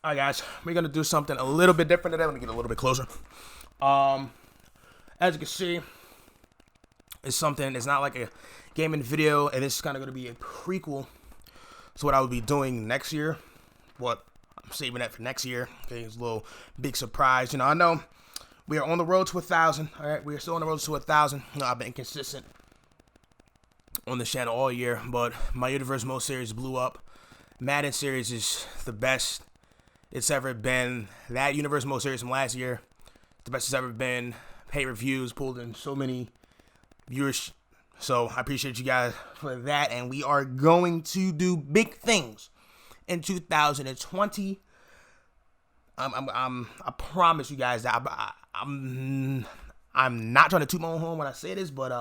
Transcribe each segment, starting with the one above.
All right, guys, we're gonna do something a little bit different today. Let me get a little bit closer. As you can see, it's something. It's not like a gaming video, and it's kind of gonna be a prequel to what I will be doing next year. What I'm saving that for next year. Okay, it's a little big surprise. I know we are on the road to 1,000. All right, we are still on the road to 1,000. I've been consistent on the channel all year, but my Universe Mode series blew up. Madden series is the best it's ever been. That Universe Mode series from last year, the best it's ever been. Paid reviews, pulled in so many viewers. So I appreciate you guys for that. And we are going to do big things in 2020. I promise you guys that I'm not trying to toot my own horn when I say this, but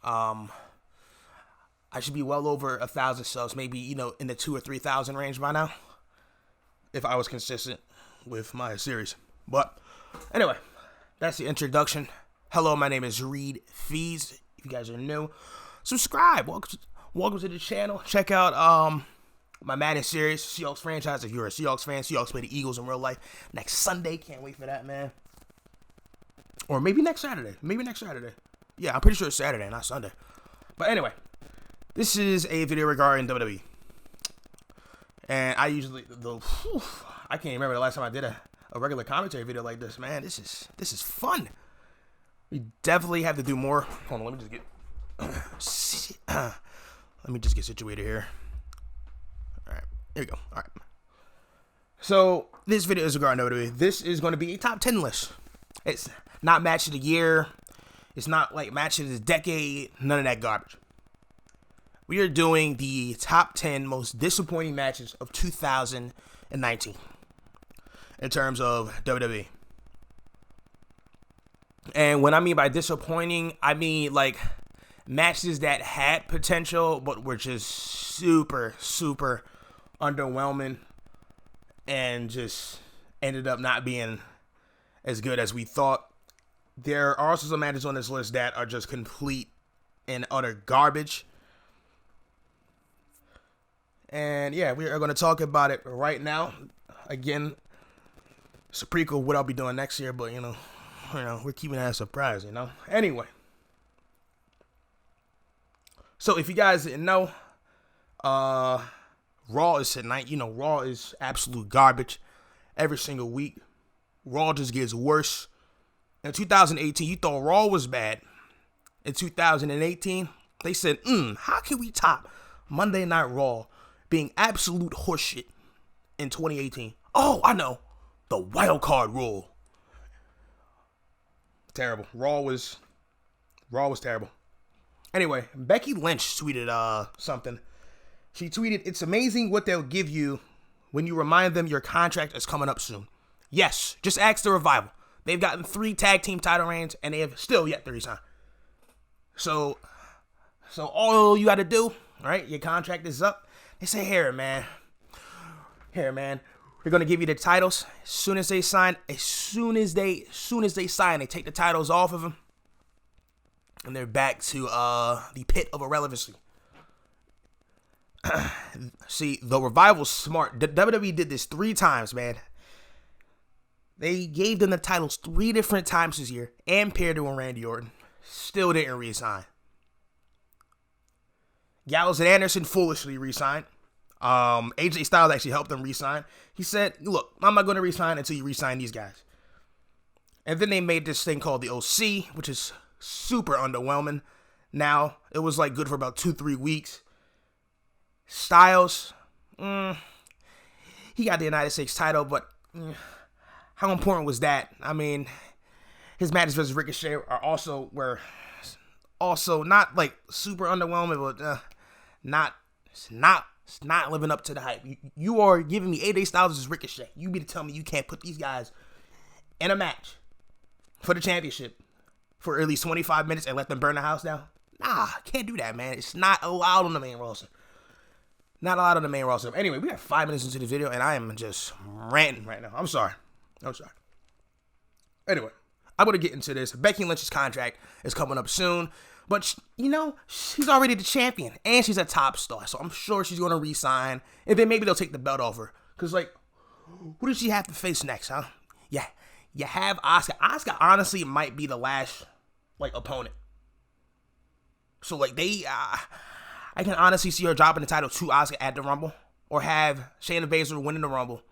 I should be well over 1,000 subs, maybe in the 2,000 or 3,000 range by now, if I was consistent with my series. But anyway, that's the introduction. Hello, my name is REEDFEEDZ. If you guys are new, subscribe. Welcome to the channel. Check out my Madden series, Seahawks franchise. If you're a Seahawks fan, Seahawks play the Eagles in real life next Sunday. Can't wait for that, man. Or maybe next Saturday. Yeah, I'm pretty sure it's Saturday, not Sunday. But anyway, this is a video regarding WWE. And I usually, I can't remember the last time I did a regular commentary video like this, man. This is fun. We definitely have to do more. Hold on, let me just get situated here. All right, here we go. All right. So this video is regarding WWE. This is going to be a top 10 list. It's not match of the year. It's not like match of the decade. None of that garbage. We are doing the top 10 most disappointing matches of 2019 in terms of WWE. And what I mean by disappointing, I mean like matches that had potential but were just super, super underwhelming and just ended up not being as good as we thought. There are also some matches on this list that are just complete and utter garbage. And yeah, we are going to talk about it right now. Again, it's a prequel of what I'll be doing next year, but we're keeping that a surprise, Anyway. So if you guys didn't know, Raw is tonight. Raw is absolute garbage every single week. Raw just gets worse. In 2018, you thought Raw was bad. In 2018, they said, how can we top Monday Night Raw being absolute horseshit in 2018? Oh, I know. The wild card rule. Terrible. Raw was terrible. Anyway, Becky Lynch tweeted something. She tweeted, "It's amazing what they'll give you when you remind them your contract is coming up soon." Yes, just ask the Revival. They've gotten 3 tag team title reigns, and they have still yet to resign. So all you got to do, right? Your contract is up. They say, here, man. We're gonna give you the titles as soon as they sign. As soon as they sign, they take the titles off of them, and they're back to the pit of irrelevancy. See, the Revival's smart. The WWE did this 3 times, man. They gave them the titles 3 different times this year and paired it with Randy Orton. Still didn't re-sign. Gallows and Anderson foolishly re-signed. AJ Styles actually helped them re-sign. He said, look, I'm not going to re-sign until you re-sign these guys. And then they made this thing called the OC, which is super underwhelming. Now, it was like good for about 2-3 weeks. Styles, he got the United States title, but how important was that? I mean, his matches versus Ricochet were also not like super underwhelming, but it's not living up to the hype. You are giving me AJ Styles versus Ricochet. You mean to tell me you can't put these guys in a match for the championship for at least 25 minutes and let them burn the house down? Nah, can't do that, man. It's not allowed on the main roster. Anyway, we are 5 minutes into the video, and I am just ranting right now. I'm sorry. Anyway, I'm going to get into this. Becky Lynch's contract is coming up soon. But, she's already the champion. And she's a top star. So I'm sure she's going to re-sign. And then maybe they'll take the belt off her. Because, like, who does she have to face next, huh? Yeah, you have Asuka. Asuka, honestly, might be the last, like, opponent. So, like, I can honestly see her dropping the title to Asuka at the Rumble. Or have Shayna Baszler winning the Rumble.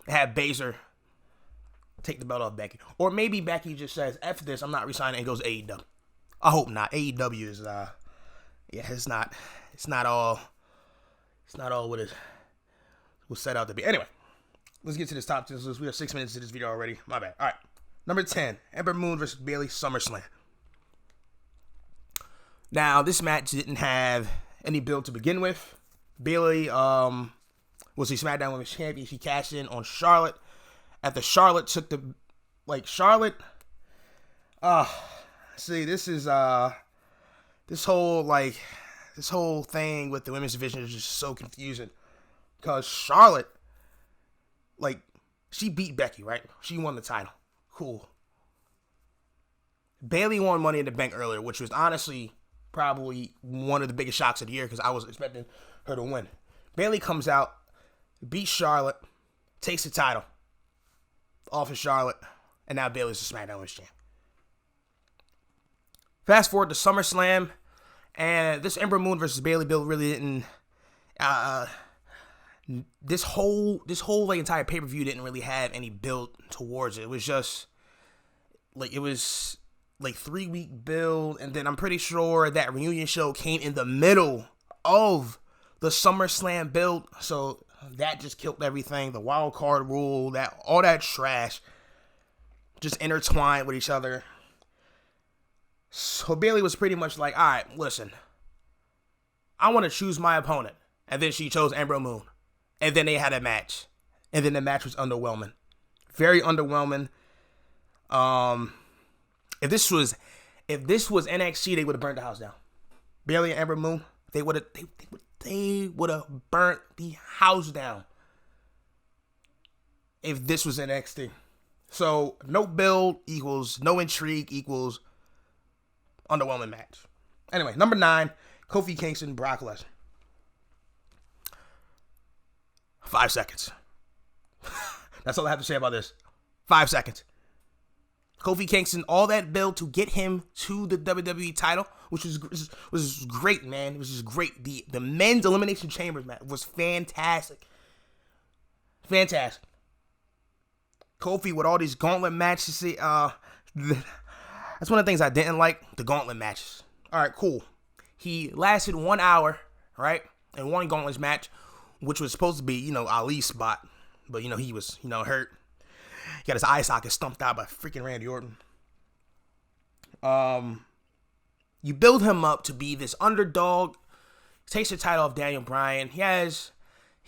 And have Baszler take the belt off Becky. Or maybe Becky just says, F this, I'm not resigning, and goes to AEW. I hope not. AEW is, it's not all what it was set out to be. Anyway, let's get to this top 10 list. We have 6 minutes to this video already. My bad. All right. Number 10, Ember Moon versus Bayley, SummerSlam. Now, this match didn't have any build to begin with. Bayley was the SmackDown Women's Champion. She cashed in on Charlotte. After Charlotte took the, like, Charlotte, see, this is, this whole thing with the women's division is just so confusing. Because Charlotte, like, she beat Becky, right? She won the title. Cool. Bayley won Money in the Bank earlier, which was honestly probably one of the biggest shocks of the year because I was expecting her to win. Bayley comes out, beats Charlotte, takes the title off of Charlotte, and now Bayley's the SmackDown Women's Champion. Fast forward to SummerSlam, and this Ember Moon versus Bayley build really didn't. This whole like entire pay-per-view didn't really have any build towards it. It was just like 3-week build, and then I'm pretty sure that reunion show came in the middle of the SummerSlam build, so that just killed everything. The wild card rule, all that trash, just intertwined with each other. So Bayley was pretty much like, all right, listen, I want to choose my opponent, and then she chose Ember Moon, and then they had a match, and then the match was underwhelming, very underwhelming. If this was NXT, they would have burnt the house down. Bayley and Ember Moon, they would have burnt the house down if this was NXT. So no build equals no intrigue equals underwhelming match. Anyway, number 9, Kofi Kingston, Brock Lesnar. 5 seconds. That's all I have to say about this. 5 seconds. Kofi Kingston, all that build to get him to the WWE title, which was great, man. It was just great. The men's Elimination Chambers match was fantastic. Fantastic. Kofi with all these gauntlet matches. That's one of the things I didn't like, the gauntlet matches. All right, cool. He lasted 1 hour, right, in one gauntlet match, which was supposed to be, Ali's spot. But, he was, hurt. He got his eye socket stumped out by freaking Randy Orton. You build him up to be this underdog. Takes the title off Daniel Bryan. He has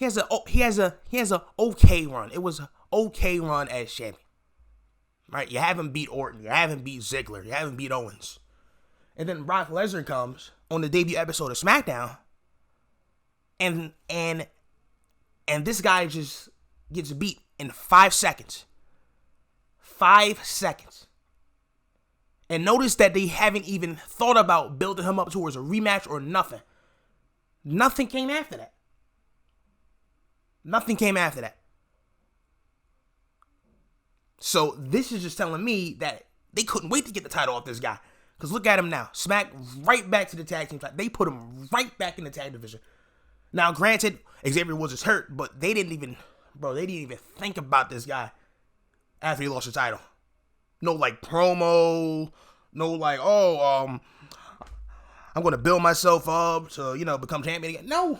a okay run. It was an okay run as champion. Right? You haven't beat Orton. You haven't beat Ziggler. You haven't beat Owens. And then Brock Lesnar comes on the debut episode of SmackDown. And this guy just gets beat in 5 seconds. 5 seconds. And notice that they haven't even thought about building him up towards a rematch or nothing. Nothing came after that. Nothing came after that. So this is just telling me that they couldn't wait to get the title off this guy. Because look at him now. Smack right back to the tag team. They put him right back in the tag division. Now, granted, Xavier Woods is hurt, but they didn't even think about this guy after he lost the title. No, promo. No, I'm going to build myself up to, become champion again. No.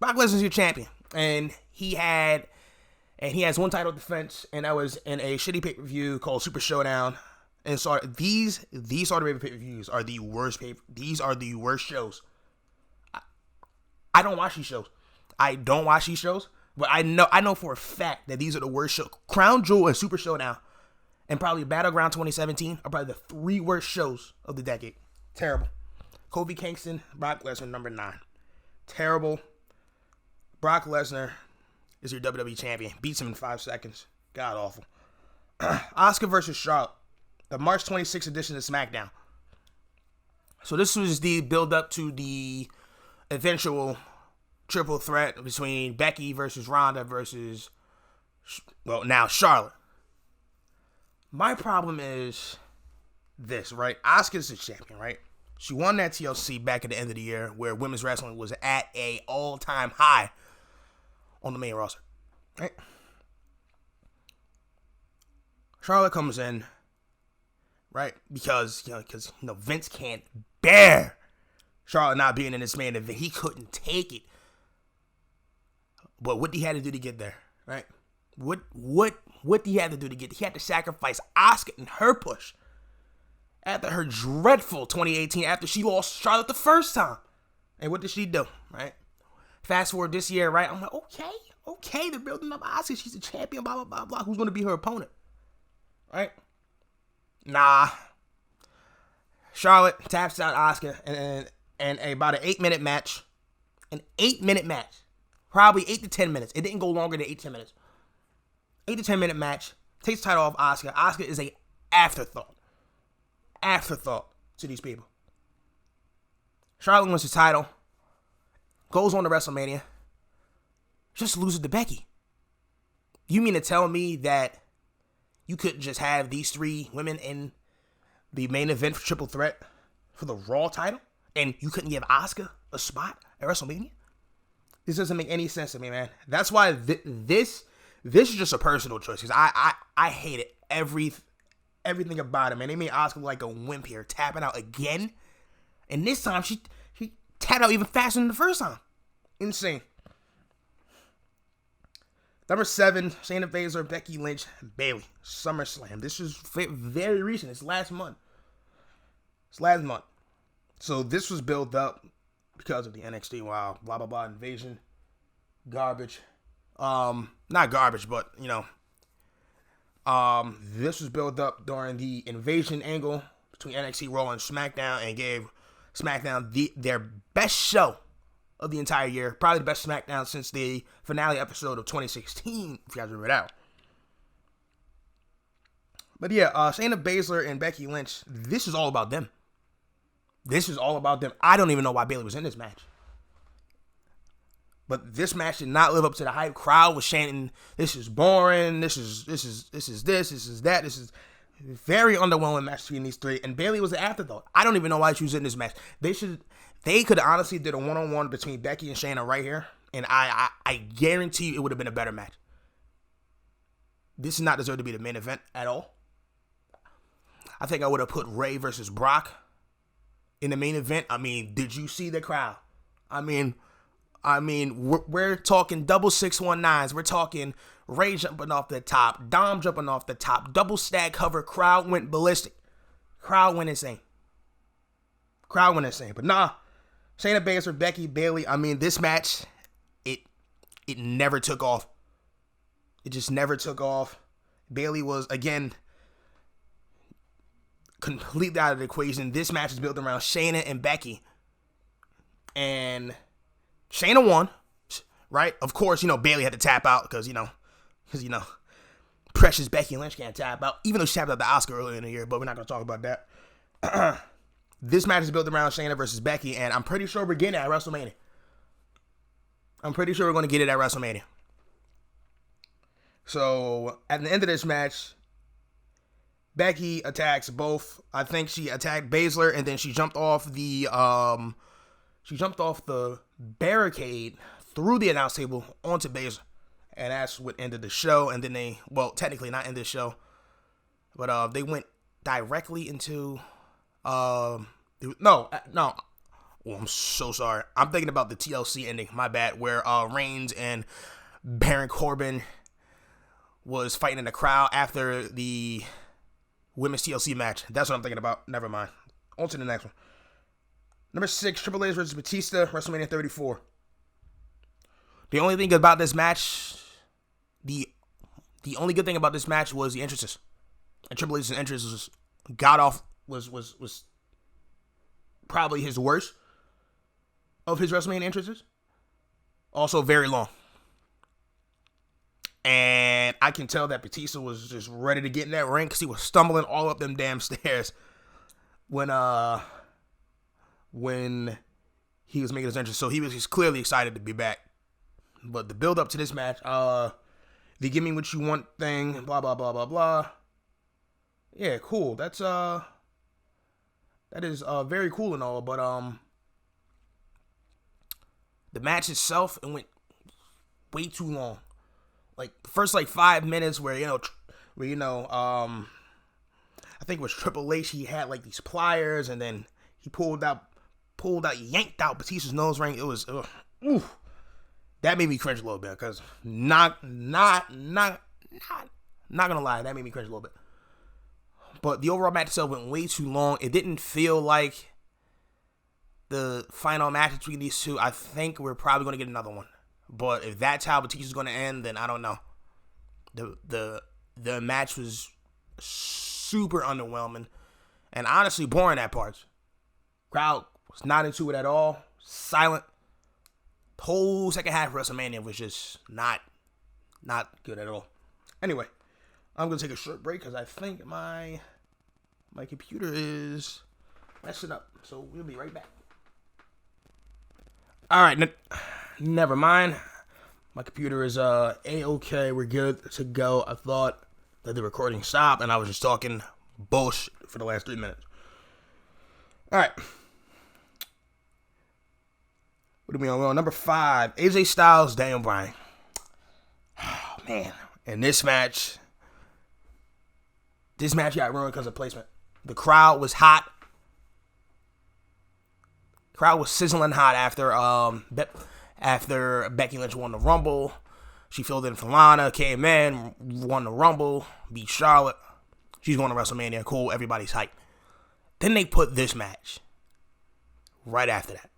Brock Lesnar's your champion. And he has one title defense, and that was in a shitty pay-per-view called Super Showdown. And so these Saudi Arabia pay-per-views are the worst these are the worst shows. I don't watch these shows. But I know for a fact that these are the worst shows. Crown Jewel and Super Showdown and probably Battleground 2017 are probably the 3 worst shows of the decade. Terrible. Kofi Kingston, Brock Lesnar, number 9. Terrible. Brock Lesnar is your WWE champion. Beats him in 5 seconds. God awful. Asuka versus Charlotte. The March 26th edition of SmackDown. So this was the build-up to the eventual triple threat between Becky versus Ronda versus well, now Charlotte. My problem is this, right? Asuka's the champion, right? She won that TLC back at the end of the year where women's wrestling was at a all-time high on the main roster, right? Charlotte comes in, right? Because Vince can't bear Charlotte not being in this main event. He couldn't take it. But what he had to do to get there, right? What he had to do to get there? He had to sacrifice Asuka and her push after her dreadful 2018, after she lost Charlotte the first time. And what did she do, right? Fast forward this year, right? I'm like, okay, they're building up Asuka. She's a champion, blah, blah, blah, blah. Who's going to be her opponent, right? Nah. Charlotte taps out Asuka and about an 8-minute match. An 8-minute match. Probably 8 to 10 minutes. It didn't go longer than 8 to 10 minutes. 8 to 10 minute match. Takes the title off Asuka. Asuka is a afterthought to these people. Charlotte wins the title. Goes on to WrestleMania. Just loses to Becky. You mean to tell me that you couldn't just have these 3 women in the main event for Triple Threat for the Raw title? And you couldn't give Asuka a spot at WrestleMania? This doesn't make any sense to me, man. That's why this is just a personal choice. Because I hate it. Everything about it, man. They made Asuka like a wimp here, tapping out again. And this time, she tapped out even faster than the first time. Insane. Number 7, Shayna Baszler, Becky Lynch, Bayley. SummerSlam. This is very recent. It's last month. So this was built up because of the NXT, wow, blah, blah, blah, invasion, garbage. Not garbage, but, this was built up during the invasion angle between NXT, Raw, and SmackDown, and gave SmackDown their best show of the entire year. Probably the best SmackDown since the finale episode of 2016, if you guys remember that. But yeah, Shayna Baszler and Becky Lynch, this is all about them. I don't even know why Bayley was in this match. But this match did not live up to the hype. Crowd was chanting, "This is boring. This is that. This is very underwhelming match between these 3." And Bayley was an afterthought. I don't even know why she was in this match. They could honestly did a one-on-one between Becky and Shayna right here, and I guarantee you it would have been a better match. This does not deserve to be the main event at all. I think I would have put Ray versus Brock in the main event. I mean, did you see the crowd? I mean, we're talking double 619s. We're talking Ray jumping off the top, Dom jumping off the top, double stack cover. Crowd went ballistic. Crowd went insane. But nah, Shayna Baszler, Becky, Bayley. I mean, this match, it never took off. It just never took off. Bayley was, again, completely out of the equation. This match is built around Shayna and Becky. And Shayna won, right? Of course, Bayley had to tap out because precious Becky Lynch can't tap out, even though she tapped out the Oscar earlier in the year, but we're not going to talk about that. This match is built around Shayna versus Becky, and I'm pretty sure we're getting it at WrestleMania. So, at the end of this match, Becky attacks both. I think she attacked Baszler, and then she jumped off the barricade through the announce table onto Baszler, and that's what ended the show. And then technically not end the show, but they went directly into no. Oh, I'm so sorry. I'm thinking about the TLC ending. My bad. Where Reigns and Baron Corbin was fighting in the crowd after the women's TLC match. That's what I'm thinking about. Never mind. On to the next one. Number 6, Triple H versus Batista, WrestleMania 34. The only thing about this match, the only good thing about this match was the entrances. And Triple H's entrance was was probably his worst of his WrestleMania entrances. Also very long. And I can tell that Batista was just ready to get in that ring because he was stumbling all up them damn stairs when he was making his entrance. So he was just clearly excited to be back. But the build up to this match, the give me what you want thing, blah, blah, blah, blah, blah. Yeah, cool. That is very cool and all, but the match itself, it went way too long. Like the first 5 minutes where I think it was Triple H. He had like these pliers, and then he yanked out Batista's nose ring. It was, that made me cringe a little bit, because not gonna lie, that made me cringe a little bit. But the overall match itself went way too long. It didn't feel like the final match between these two. I think we're probably going to get another one. But if that's how Batista's going to end, then I don't know. The match was super underwhelming and honestly boring at parts. Crowd was not into it at all. Silent. The whole second half of WrestleMania was just not good at all. Anyway, I'm going to take a short break because I think my computer is messing up. So we'll be right back. All right, never mind. My computer is A-okay. We're good to go. I thought that the recording stopped, and I was just talking bullshit for the last 3 minutes. All right. What are we on? We're on number 5. AJ Styles, Daniel Bryan. Oh, man. And this match got ruined because of placement. The crowd was hot. Crowd was sizzling hot after Becky Lynch won the Rumble. She filled in for Lana, came in, won the Rumble, beat Charlotte. She's going to WrestleMania. Cool, everybody's hyped. Then they put this match right after that.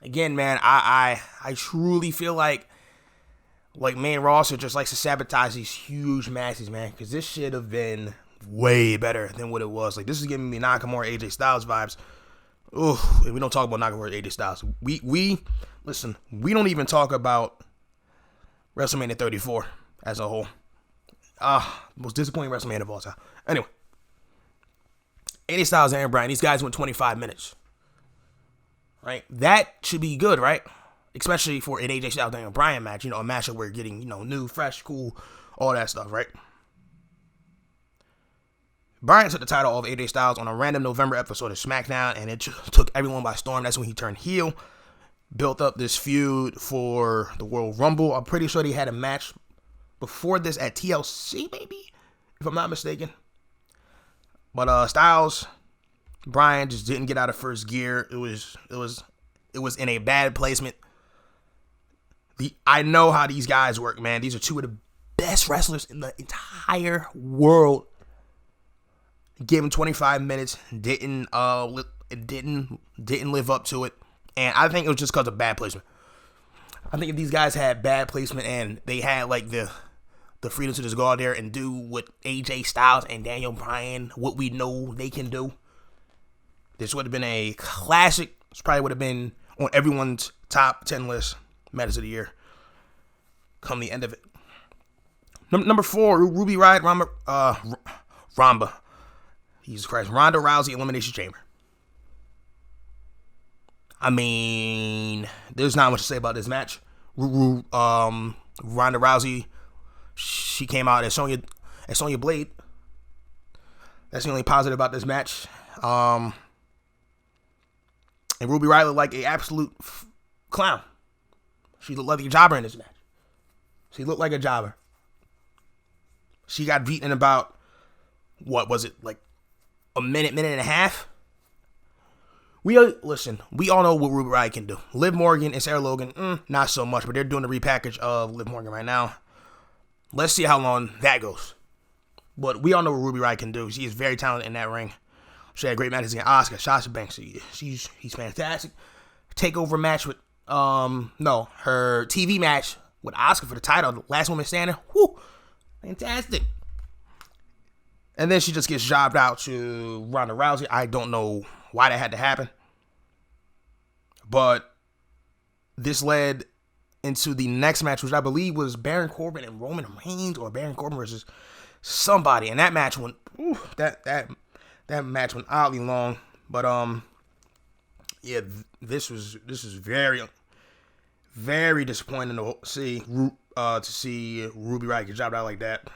Again, man, I truly feel like main roster just likes to sabotage these huge matches, man, because this should have been way better than what it was. Like, this is giving me Nakamura, AJ Styles vibes. Ooh, we don't talk about Nakamura, AJ Styles. We don't even talk about WrestleMania 34 as a whole. Most disappointing WrestleMania of all time. Anyway, AJ Styles and Bryan, these guys went 25 minutes. Right? That should be good, right? Especially for an AJ Styles and Bryan match. A match that we're getting, new, fresh, cool, all that stuff, right? Bryan took the title off AJ Styles on a random November episode of SmackDown, and it took everyone by storm. That's when he turned heel, built up this feud for the World Rumble. I'm pretty sure they had a match before this at TLC, maybe, if I'm not mistaken. But Styles, Bryan just didn't get out of first gear. It was in a bad placement. I know how these guys work, man. These are two of the best wrestlers in the entire world. Gave him 25 minutes, didn't live up to it, and I think it was just because of bad placement. I think if these guys had bad placement and they had the freedom to just go out there and do what AJ Styles and Daniel Bryan, what we know they can do, this would have been a classic. This probably would have been on everyone's top 10 list, matches of the year. Come the end of it. Number 4, Ruby Riott, Rhonda. Jesus Christ. Ronda Rousey Elimination Chamber. I mean, there's not much to say about this match. Ronda Rousey, she came out as Sonya Blade. That's the only positive about this match. And Ruby Riott looked like an absolute clown. She looked like a jobber in this match. She looked like a jobber. She got beaten in about, what was it, like a minute and a half? We all know what Ruby Riott can do. Liv Morgan and Sarah Logan, not so much, but they're doing the repackage of Liv Morgan right now. Let's see how long that goes. But we all know what Ruby Riott can do. She is very talented in that ring. She had great matches against Asuka, Sasha Banks. He's fantastic. Takeover match with her TV match with Asuka for the title, the last woman standing. Whoo, fantastic. And then she just gets jobbed out to Ronda Rousey. I don't know why that had to happen. But this led into the next match, which I believe was Baron Corbin and Roman Reigns, or Baron Corbin versus somebody. And that match went, that match went oddly long. But this was very, very disappointing to see to see Ruby Riott get jobbed out like that.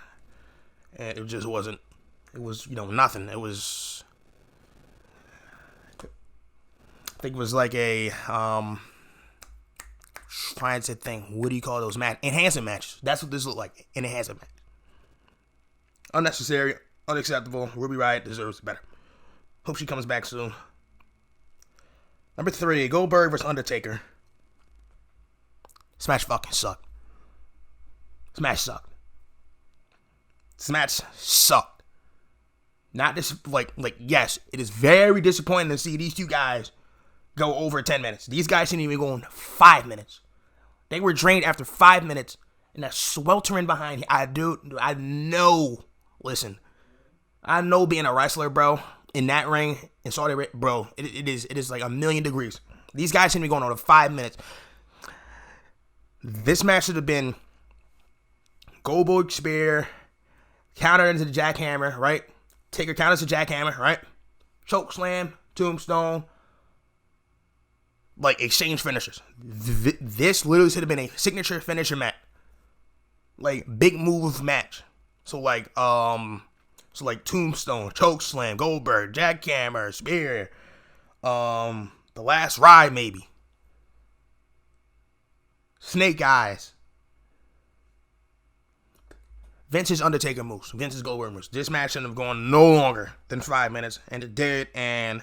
And it just wasn't. It was, nothing. It was. I think it was like a trying to think. What do you call those enhancement matches? That's what this looked like. An enhancement match. Unnecessary, unacceptable. Ruby Riott deserves better. Hope she comes back soon. Number 3, Goldberg vs. Undertaker. This match fucking sucked. This match sucked. Not this, yes, it is very disappointing to see these two guys go over 10 minutes. These guys didn't even go on 5 minutes. They were drained after 5 minutes, and that sweltering behind. I know. Listen, I know being a wrestler, bro, in that ring in Saudi Arabia, bro, it is like 1,000,000 degrees. These guys shouldn't be going on 5 minutes. This match should have been Goldberg spear, counter into the jackhammer, right? Taker counters the jackhammer, right? Choke slam, tombstone, exchange finishers. This literally should have been a signature finisher match, big move match. So tombstone, choke slam, Goldberg, jackhammer, spear, the last ride maybe, snake eyes. Vince's Undertaker moves. Vince's Goldberg moves. This match shouldn't have gone no longer than 5 minutes, and it did. And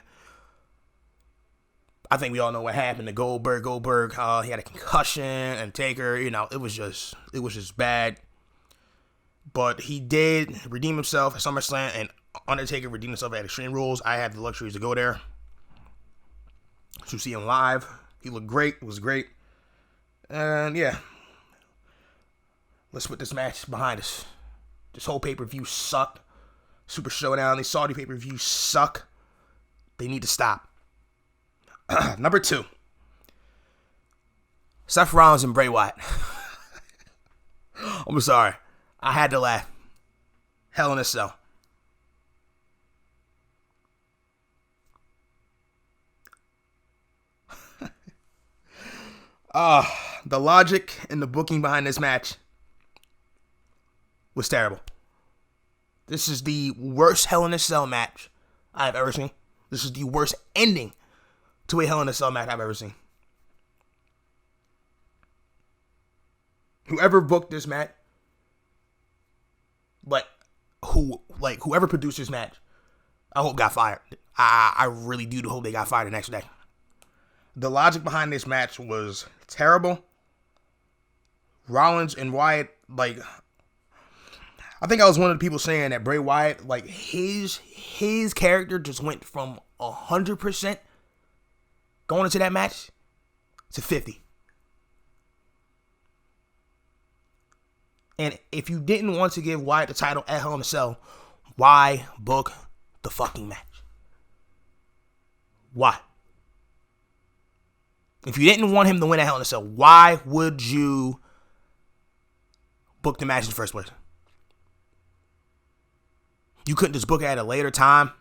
I think we all know what happened to Goldberg. He had a concussion, and Taker, it was just bad. But he did redeem himself at SummerSlam, and Undertaker redeemed himself at Extreme Rules. I had the luxuries to go there to see him live. He looked great. It was great. And yeah, let's put this match behind us. This whole pay-per-view sucked. Super Showdown, these Saudi pay-per-views suck. They need to stop. Number 2. Seth Rollins and Bray Wyatt. I'm sorry. I had to laugh. Hell in a Cell. The logic and the booking behind this match was terrible. This is the worst Hell in a Cell match I've ever seen. This is the worst ending to a Hell in a Cell match I've ever seen. Whoever booked this match, whoever produced this match, I hope got fired. I really do hope they got fired the next day. The logic behind this match was terrible. Rollins and Wyatt, I think I was one of the people saying that Bray Wyatt, his character just went from 100% going into that match to 50. And if you didn't want to give Wyatt the title at Hell in a Cell, why book the fucking match? Why? If you didn't want him to win at Hell in a Cell, why would you book the match in the first place? You couldn't just book it at a later time,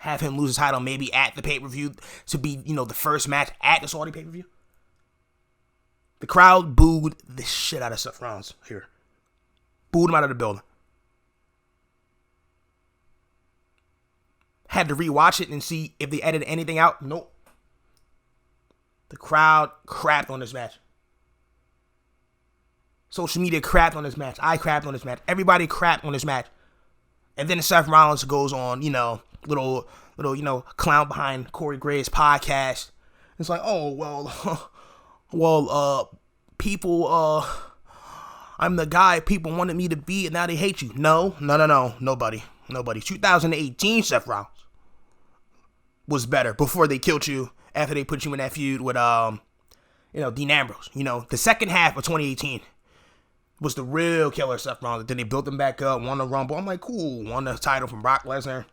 have him lose the title maybe at the pay-per-view to be, the first match at the Saudi pay-per-view? The crowd booed the shit out of Seth Rollins here. Booed him out of the building. Had to rewatch it and see if they edited anything out. Nope. The crowd crapped on this match. Social media crapped on this match. I crapped on this match. Everybody crapped on this match. And then Seth Rollins goes on, little, clown behind Corey Graves podcast. It's like, oh, people, I'm the guy people wanted me to be, and now they hate you. No, nobody. 2018 Seth Rollins was better before they killed you after they put you in that feud with, Dean Ambrose. The second half of 2018 was the real killer Seth Rollins. Then they built him back up, won the Rumble. I'm like, cool. Won the title from Brock Lesnar.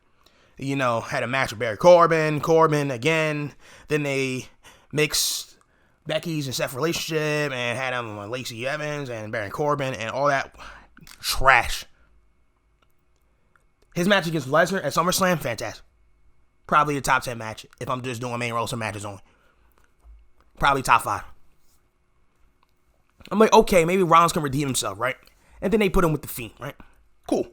Had a match with Barry Corbin. Corbin again. Then they mixed Becky's and Seth's relationship and had him on Lacey Evans and Baron Corbin and all that trash. His match against Lesnar at SummerSlam, fantastic. Probably a top 10 match if I'm just doing main roster matches only. Probably top 5. I'm like, okay, maybe Rollins can redeem himself, right? And then they put him with the Fiend, right? Cool.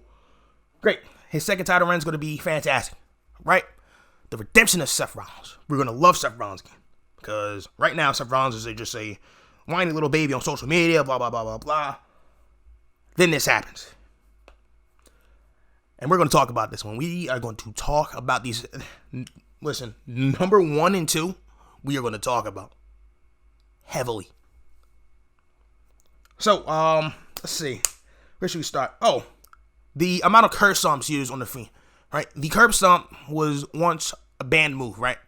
Great. His second title run is going to be fantastic, right? The redemption of Seth Rollins. We're going to love Seth Rollins again. Because right now, Seth Rollins is just a whiny little baby on social media, blah, blah, blah, blah, blah. Then this happens. And we're going to talk about this one. We are going to talk about these. Listen, number 1 and 2, we are going to talk about heavily. So, let's see. Where should we start? Oh, the amount of curb stomps used on the Fiend, right? The curb stomp was once a banned move, right?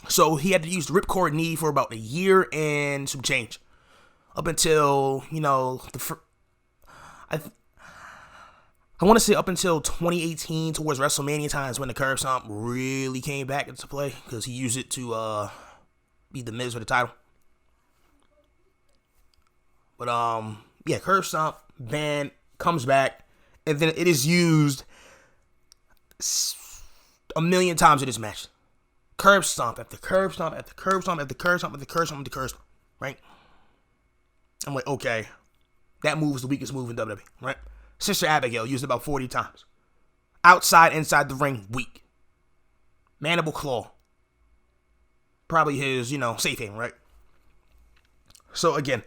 So he had to use the ripcord knee for about a year and some change. Up until, I want to say up until 2018 towards WrestleMania times when the curb stomp really came back into play. Because he used it to beat The Miz for the title. But, yeah, curb stomp, ban, comes back. And then it is used a million times in this match. Curb stomp after curb stomp after curb stomp after curb stomp after curb stomp after curb stomp, right? I'm like, okay, that move is the weakest move in WWE, right? Sister Abigail used it about 40 times. Outside, inside the ring, weak. Mandible Claw. Probably his, safe haven, right? So again,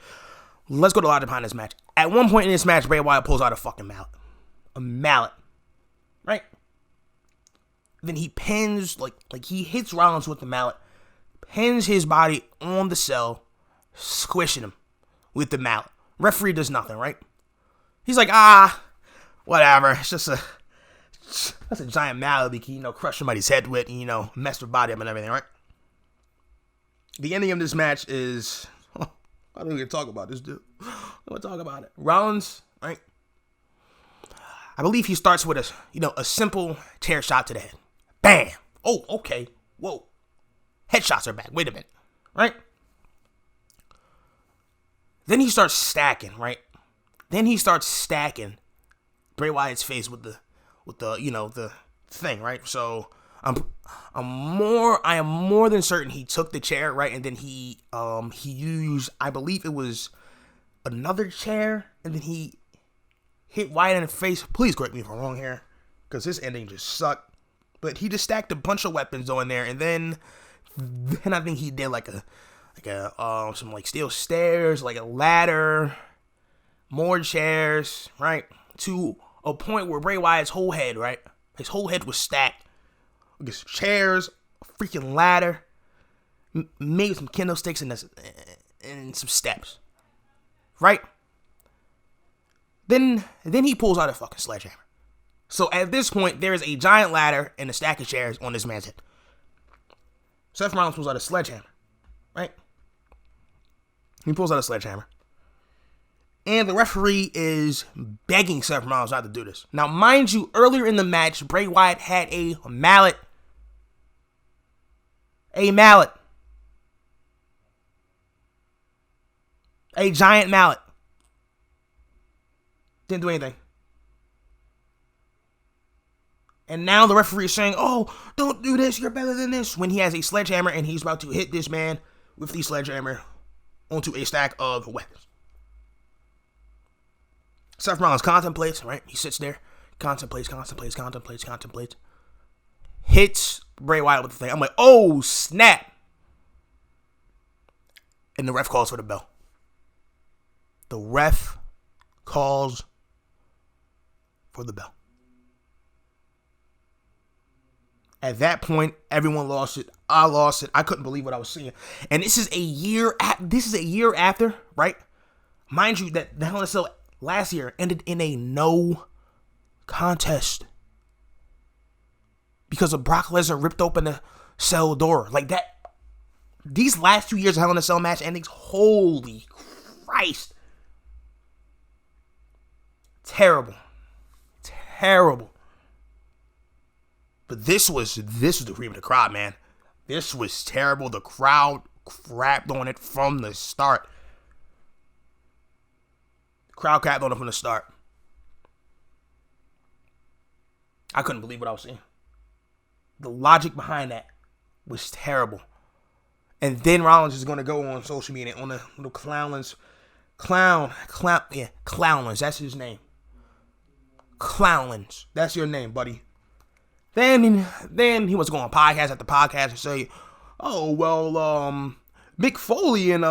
let's go to a lot behind this match. At one point in this match, Bray Wyatt pulls out a fucking mallet. A mallet. Right? Then he pins, like he hits Rollins with the mallet, pins his body on the cell, squishing him with the mallet. Referee does nothing, right? He's like, whatever. It's just that's a giant mallet we can, crush somebody's head with and, mess with body up and everything, right? The ending of this match is, I don't even talk about this, dude. I want to talk about it. Rollins, right? I believe he starts with a simple chair shot to the head. Bam! Oh, okay. Whoa. Headshots are back. Wait a minute. Right? Then he starts stacking, right? Then he starts stacking Bray Wyatt's face with the the thing, right? So I am more than certain he took the chair, right? And then he used, I believe it was another chair, and then he hit Wyatt in the face. Please correct me if I'm wrong here, because this ending just sucked. But he just stacked a bunch of weapons on there, and then I think he did some steel stairs, like a ladder, more chairs, right? To a point where Bray Wyatt's whole head, right? His whole head was stacked against chairs, a freaking ladder, maybe some kendo sticks and some steps, right? Then he pulls out a fucking sledgehammer. So at this point, there is a giant ladder and a stack of chairs on this man's head. Seth Rollins pulls out a sledgehammer, right? He pulls out a sledgehammer. And the referee is begging Seth Rollins not to do this. Now, mind you, earlier in the match, Bray Wyatt had a mallet. A mallet. A giant mallet. Didn't do anything. And now the referee is saying, oh, don't do this, you're better than this. When he has a sledgehammer and he's about to hit this man with the sledgehammer onto a stack of weapons. Seth Rollins contemplates, right? He sits there, contemplates. Hits Bray Wyatt with the thing. I'm like, oh, snap. And the ref calls for the bell. The ref calls for the bell. At that point, everyone lost it. I lost it. I couldn't believe what I was seeing. And this is a year after, right? Mind you, that the Hell in a Cell last year ended in a no contest because of Brock Lesnar ripped open the cell door. Like that. These last 2 years of Hell in a Cell match endings, holy Christ. Terrible. But this was the cream of the crop, man. This was terrible. The crowd crapped on it from the start. I couldn't believe what I was seeing. The logic behind that was terrible. And then Rollins is going to go on social media on the little Clownlands. Clownlands. That's his name. Clownlands. That's your name, buddy. Then he was going on podcast after podcast and say, oh, well, Mick Foley and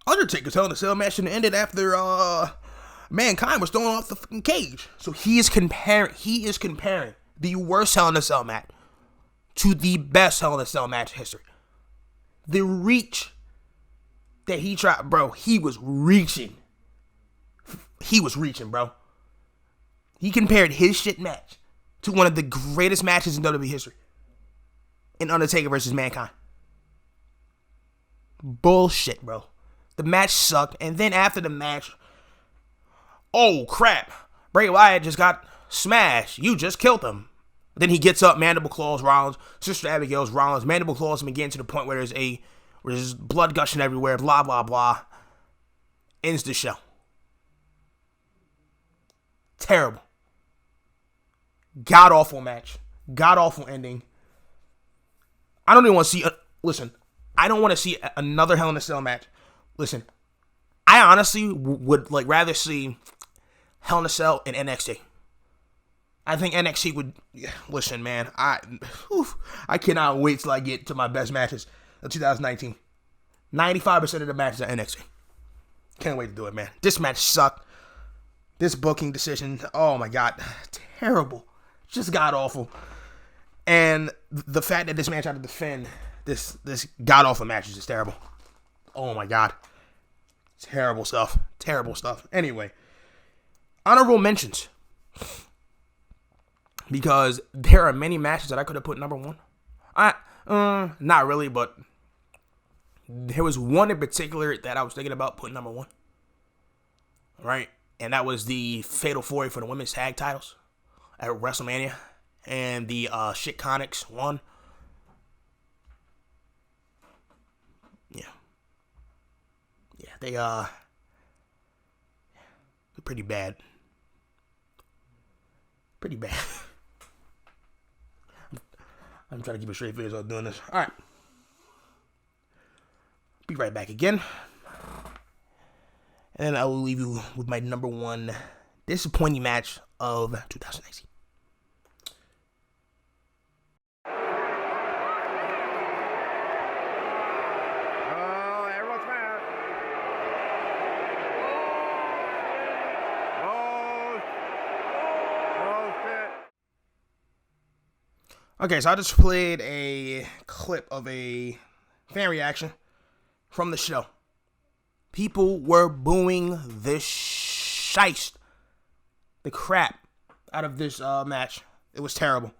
Undertaker's Hell in a Cell match ended after Mankind was thrown off the fucking cage. So he is comparing the worst Hell in a Cell match to the best Hell in a Cell match in history. The reach that he tried, bro, he was reaching. He was reaching, bro. He compared his shit match to one of the greatest matches in WWE history. In Undertaker versus Mankind. Bullshit, bro. The match sucked. And then after the match, oh crap, Bray Wyatt just got smashed. You just killed him. Then he gets up, mandible claws Rollins, Sister Abigail's Rollins, mandible claws him again to the point where there's blood gushing everywhere, blah, blah, blah. Ends the show. Terrible. God-awful match. God-awful ending. I don't even want to see... listen, I don't want to see another Hell in a Cell match. Listen, I honestly would rather see Hell in a Cell in NXT. I think NXT would... Listen, man, I cannot wait till I get to my best matches of 2019. 95% of the matches are NXT. Can't wait to do it, man. This match sucked. This booking decision, oh my God, terrible. Just god-awful. And the fact that this match had to defend this god-awful match is just terrible. Oh my God. Terrible stuff. Terrible stuff. Anyway, honorable mentions. Because there are many matches that I could have put number one. Not really, but there was one in particular that I was thinking about putting number one. Right? And that was the Fatal 4-Way for the women's tag titles at WrestleMania. And the Shitconics won. Yeah. Yeah, they're pretty bad. Pretty bad. I'm trying to keep a straight face while doing this. Alright. Be right back again. And then I will leave you with my number one disappointing match of 2019. Okay, so I just played a clip of a fan reaction from the show. People were booing the crap out of this match. It was terrible.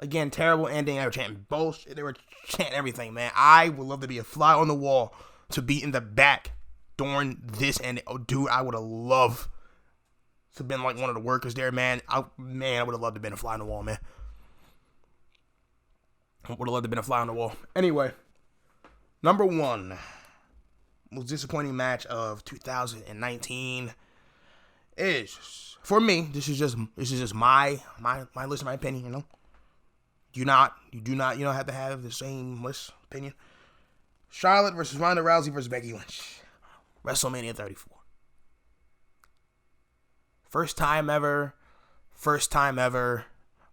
Again, terrible ending. They were chanting bullshit. They were chanting everything, man. I would love to be a fly on the wall to be in the back during this ending. Oh, dude, I would have loved to have been like one of the workers there, man. I would have loved to have been a fly on the wall, man. I would have loved to have been a fly on the wall. Anyway, number one most disappointing match of 2019 is, for me, this is just my list, my opinion, you know. You do not have to have the same list opinion. Charlotte versus Ronda Rousey versus Becky Lynch. WrestleMania 34. First time ever. First time ever.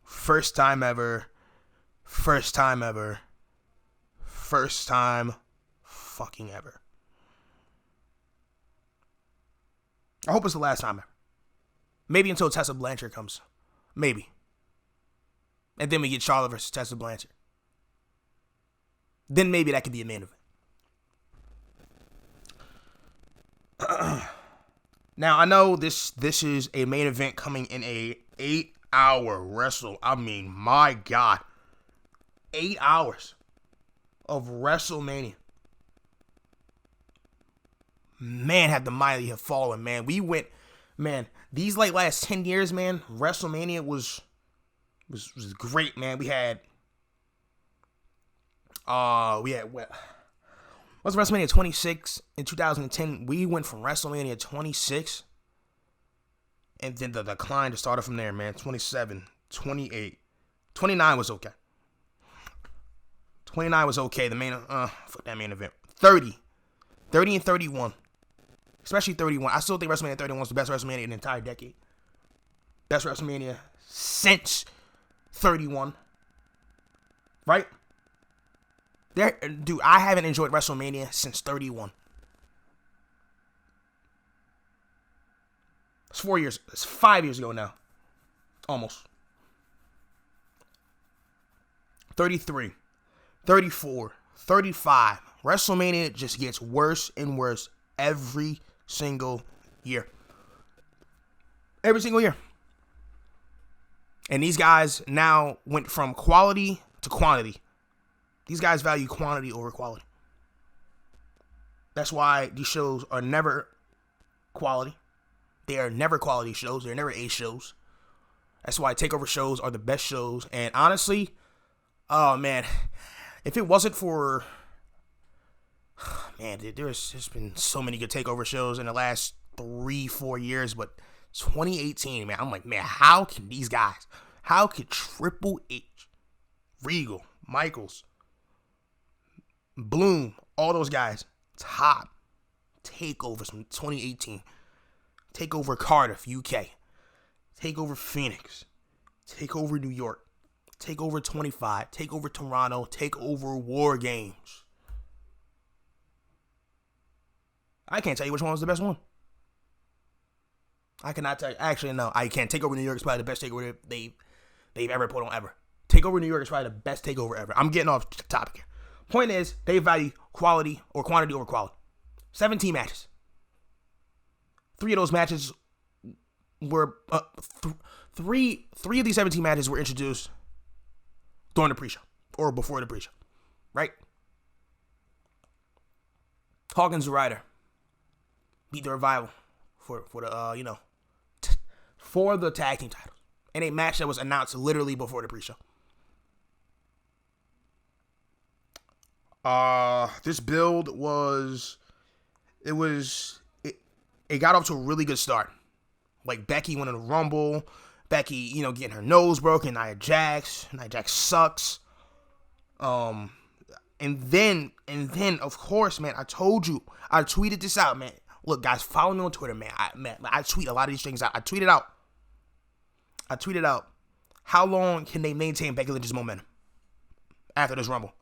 First time ever. First time ever. First time fucking ever. I hope it's the last time ever. Maybe until Tessa Blanchard comes. Maybe. And then we get Charlotte versus Tessa Blanchard. Then maybe that could be a main event. Now, I know this is a main event coming in a 8-hour wrestle. I mean, my God. 8 hours of WrestleMania. Man, had the mighty have fallen, man. We went, man, these last 10 years, man, WrestleMania was great, man. We had what? Was WrestleMania 26 in 2010? We went from WrestleMania 26, and then the decline just started from there, man. 27, 28, 29 was okay. 29 was okay. The main, fuck that main event. 30 and 31. Especially 31. I still think WrestleMania 31 was the best WrestleMania in the entire decade. Best WrestleMania since 31. Right? Dude, I haven't enjoyed WrestleMania since 31. It's 4 years. It's 5 years ago now. Almost. 33. 34. 35. WrestleMania just gets worse and worse every single year. Every single year. And these guys now went from quality to quantity. These guys value quantity over quality. That's why these shows are never quality. They are never quality shows. They're never A shows. That's why takeover shows are the best shows. And honestly, oh man, if it wasn't for, man, there's been so many good takeover shows in the last 3-4 years, but 2018, man, I'm like, man, how can these guys, how could Triple H, Regal, Michaels, Bloom, all those guys, top takeovers from 2018, takeover Cardiff, UK, takeover Phoenix, takeover New York, takeover 25, takeover Toronto, takeover War Games. I can't tell you which one was the best one. I cannot tell you. Actually, no, I can't. Takeover New York is probably the best takeover they've ever put on ever. Takeover New York is probably the best takeover ever. I'm getting off the topic here. Point is, they value quality or quantity over quality. 17 matches. 3 of those matches were three of these 17 matches were introduced during the pre-show or before the pre-show, right? Hawkins and Ryder beat the Revival for the for the tag team titles in a match that was announced literally before the pre-show. This build it got off to a really good start. Like Becky winning the Rumble, Becky, getting her nose broken, Nia Jax sucks. And then of course, man, I told you, I tweeted this out, man. Look, guys, follow me on Twitter, man. I tweet a lot of these things out. I tweeted out, how long can they maintain Becky Lynch's momentum after this Rumble?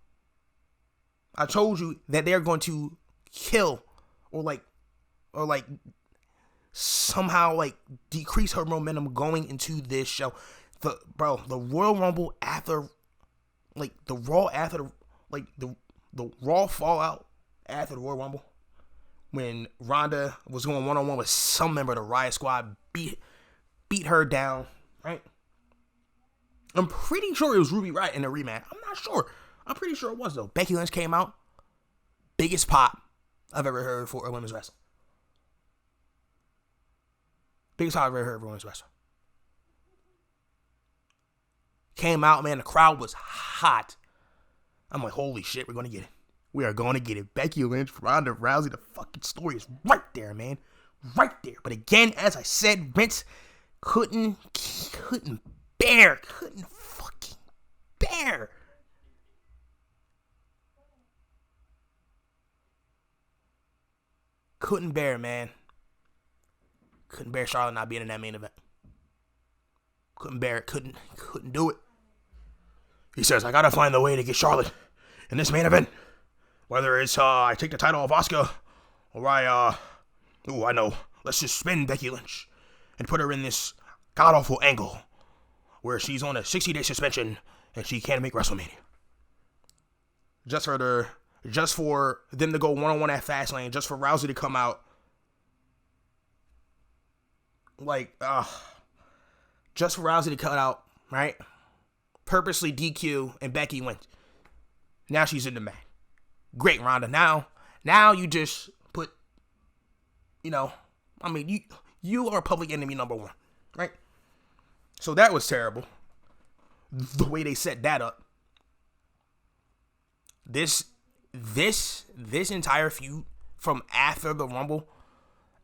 I told you that they're going to kill or somehow decrease her momentum going into this show. The Royal Rumble after, the Raw after the Raw fallout after the Royal Rumble, when Ronda was going one-on-one with some member of the Riot Squad, beat her down, right? I'm pretty sure it was Ruby Riott in the rematch. I'm not sure. I'm pretty sure it was, though. Becky Lynch came out. Biggest pop I've ever heard for a women's wrestler. Biggest pop I've ever heard for a women's wrestler. Came out, man. The crowd was hot. I'm like, holy shit, we're going to get it. We are going to get it. Becky Lynch, Ronda Rousey, the fucking story is right there, man. Right there. But again, as I said, Vince couldn't fucking bear. Couldn't bear, man. Couldn't bear Charlotte not being in that main event. Couldn't bear it. Couldn't do it. He says, I gotta find the way to get Charlotte in this main event. Whether it's I take the title off Asuka, or I know. Let's just spin Becky Lynch and put her in this god-awful angle where she's on a 60-day suspension and she can't make WrestleMania. Just for them to go one-on-one at Fastlane, just for Rousey to come out. Just for Rousey to cut out, right? Purposely DQ and Becky wins. Now she's in the match. Great, Ronda. Now you just put, you are public enemy number one, right? So that was terrible. The way they set that up. This entire feud from after the Rumble,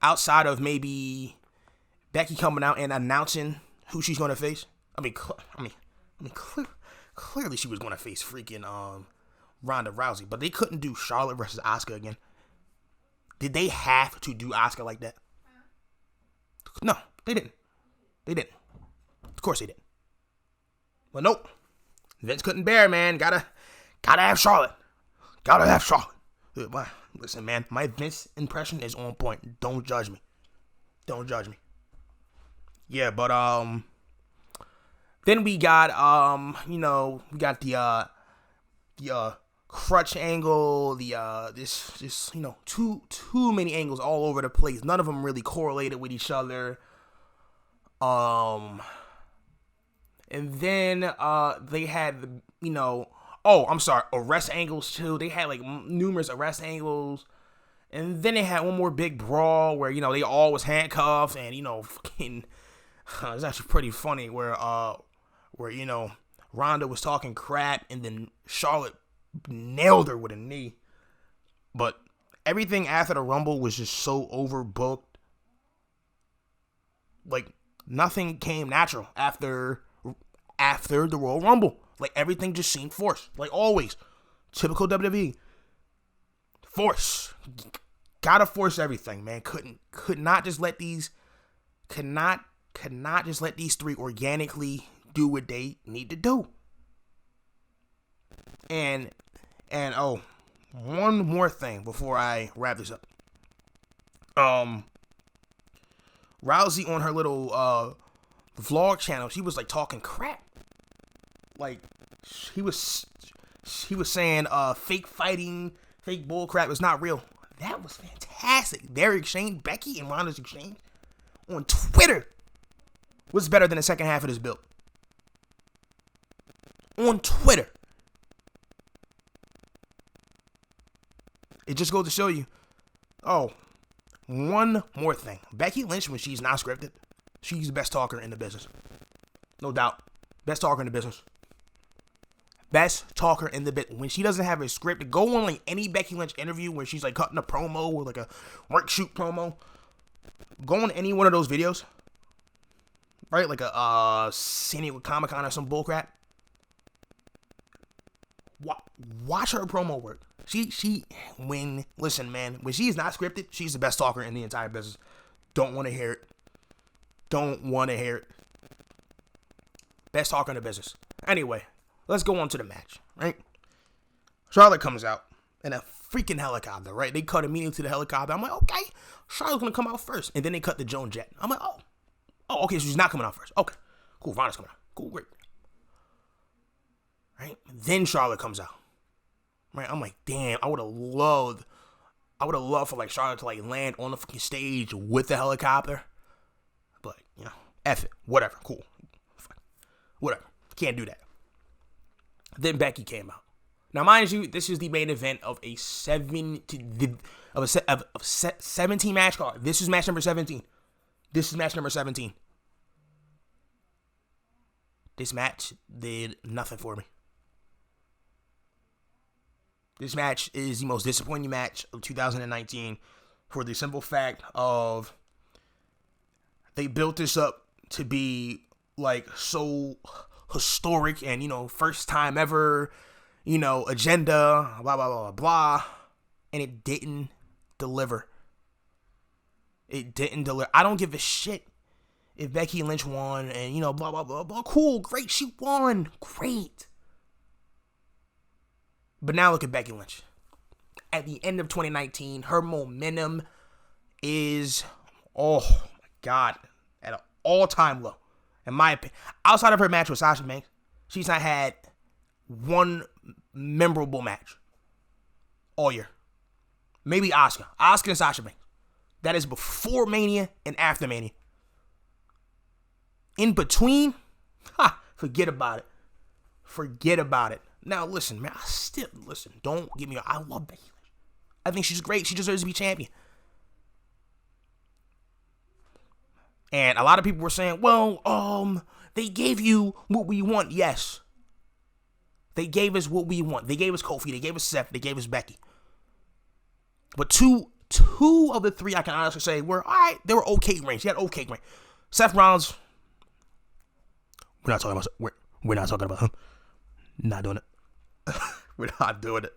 outside of maybe Becky coming out and announcing who she's going to face. Clearly she was going to face freaking Ronda Rousey, but they couldn't do Charlotte versus Asuka again. Did they have to do Asuka like that? No, they didn't. They didn't. Of course they didn't. But nope. Vince couldn't bear, man. Gotta have Charlotte. Gotta have Charlotte. Listen, man, my Vince impression is on point. Don't judge me. Don't judge me. Yeah, but then we got we got the crutch angle, this too many angles all over the place. None of them really correlated with each other. And then they had arrest angles too. They had like numerous arrest angles. And then they had one more big brawl where, they all was handcuffed and, it's actually pretty funny where Ronda was talking crap and then Charlotte nailed her with a knee. But everything after the Rumble was just so overbooked. Like, nothing came natural after the Royal Rumble. Like, everything just seemed forced. Like, always. Typical WWE. Force. Gotta force everything, man. Could not just let these three organically do what they need to do. And one more thing before I wrap this up. Rousey on her little vlog channel, she was like talking crap. Like she was saying fake fighting, fake bull crap is not real. That was fantastic. Their exchange, Becky and Ronda's exchange on Twitter was better than the second half of this build. On Twitter. It just goes to show you. Oh, one more thing. Becky Lynch, when she's not scripted, she's the best talker in the business. No doubt. Best talker in the business. Best talker in the business. When she doesn't have a script, go on like any Becky Lynch interview where she's like cutting a promo or like a work shoot promo. Go on any one of those videos. Right? Like a San Diego Comic-Con or some bullcrap. Watch her promo work. Listen, man, when she's not scripted, she's the best talker in the entire business. Don't want to hear it. Don't want to hear it. Best talker in the business. Anyway, let's go on to the match, right? Charlotte comes out in a freaking helicopter, right? They cut immediately to the helicopter. I'm like, okay, Charlotte's going to come out first. And then they cut the Joan Jett. I'm like, oh, okay, so she's not coming out first. Okay, cool, Ronda's coming out. Cool, great. Right? Then Charlotte comes out. Right? I'm like, damn, I would have loved for like Charlotte to like land on the fucking stage with the helicopter. But, F it. Whatever. Cool. Whatever. Can't do that. Then Becky came out. Now, mind you, this is the main event of a 17 match card. This is match number 17. This match did nothing for me. This match is the most disappointing match of 2019 for the simple fact of they built this up to be like so historic and, first time ever, agenda, blah, blah, blah, blah, and it didn't deliver. It didn't deliver. I don't give a shit if Becky Lynch won and, blah, blah, blah, blah. Cool, great, she won. Great. But now look at Becky Lynch. At the end of 2019, her momentum is, oh my God, at an all-time low. In my opinion. Outside of her match with Sasha Banks, she's not had one memorable match all year. Maybe Asuka. Asuka and Sasha Banks. That is before Mania and after Mania. In between, forget about it. Forget about it. Now, listen, man, don't get me wrong. I love Becky Lynch. I think she's great. She deserves to be champion. And a lot of people were saying, well, they gave you what we want. Yes. They gave us what we want. They gave us Kofi. They gave us Seth. They gave us Becky. But two of the three, I can honestly say, were all right. They were okay range. She had okay range. Seth Rollins, we're not talking about him. Not doing it. We're not doing it.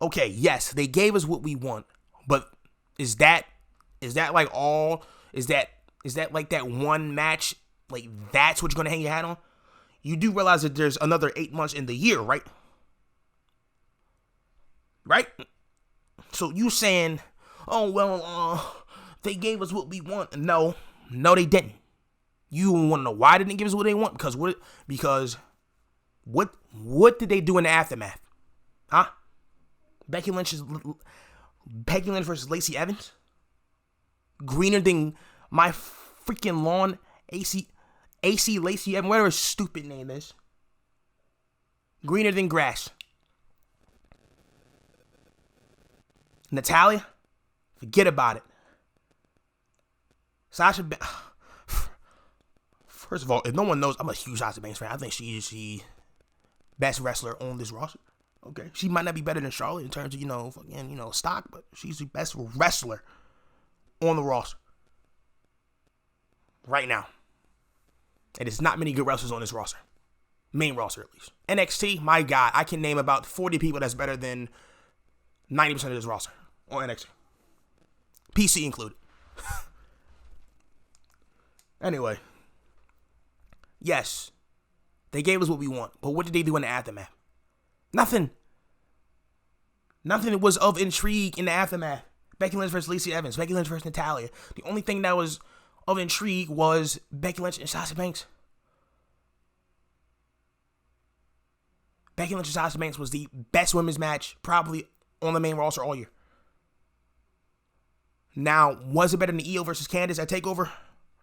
Okay, yes, they gave us what we want, but is that like all? Is that like that one match? Like that's what you're gonna hang your hat on? You do realize that there's another 8 months in the year, right? Right? So you saying, oh well, they gave us what we want? No, they didn't. You want to know why they didn't give us what they want? Because what did they do in the aftermath? Huh? Becky Lynch versus Lacey Evans? Greener than my freaking lawn, AC Lacey Evans, whatever her stupid name is. Greener than grass. Natalya? Forget about it. Sasha Banks. First of all, if no one knows, I'm a huge Sasha Banks fan. I think she is the best wrestler on this roster. Okay, she might not be better than Charlotte in terms of fucking stock, but she's the best wrestler on the roster right now. And there's not many good wrestlers on this roster, main roster at least. NXT, my God, I can name about 40 people that's better than 90% of this roster on NXT, PC included. Anyway, yes, they gave us what we want, but what did they do in the aftermath? Nothing was of intrigue in the aftermath. Becky Lynch versus Lacey Evans, Becky Lynch versus Natalya. The only thing that was of intrigue was Becky Lynch and Sasha Banks. Becky Lynch and Sasha Banks was the best women's match probably on the main roster all year. Now, was it better than Io versus Candice at TakeOver?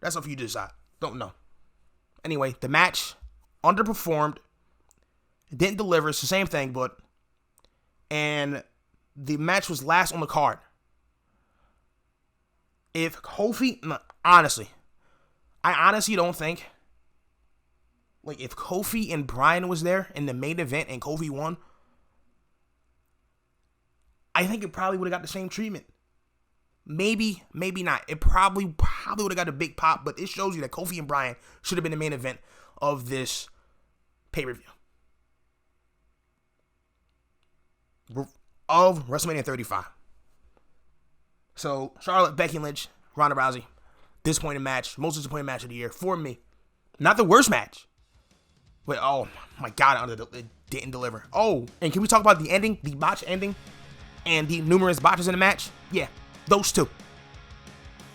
That's up for you to decide. Don't know. Anyway, the match underperformed. It didn't deliver. It's the same thing, and the match was last on the card. If Kofi, I honestly don't think, like, if Kofi and Bryan was there in the main event and Kofi won, I think it probably would have got the same treatment. Maybe not. It probably would have got a big pop, but it shows you that Kofi and Bryan should have been the main event of this pay-per-view. Of WrestleMania 35. So, Charlotte, Becky Lynch, Ronda Rousey, disappointing match, most disappointing match of the year for me. Not the worst match. But, oh my God, it didn't deliver. Oh, and can we talk about the ending, the botch ending, and the numerous botches in the match? Yeah, those two.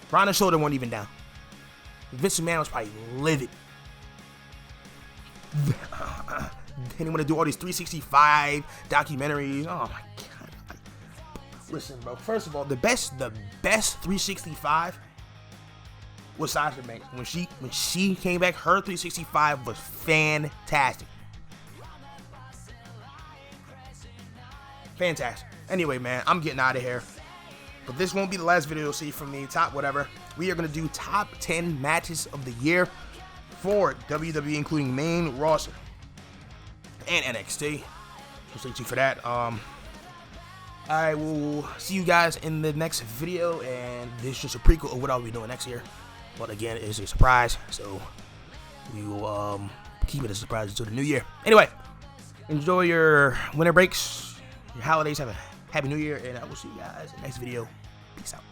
Ronda's shoulder wasn't even down. Vince McMahon was probably livid. Then he want to do all these 365 documentaries. Oh my God! Listen, bro. First of all, the best 365 was Sasha Banks. When she came back, her 365 was fantastic. Fantastic. Anyway, man, I'm getting out of here. But this won't be the last video you'll see from me. Top whatever. We are gonna do top 10 matches of the year for WWE, including main roster and NXT. So stay tuned for that. I will see you guys in the next video, and this is just a prequel of what I'll be doing next year. But again, it's a surprise, so we will keep it a surprise until the new year. Anyway, enjoy your winter breaks, your holidays. Have a happy new year, and I will see you guys in the next video. Peace out.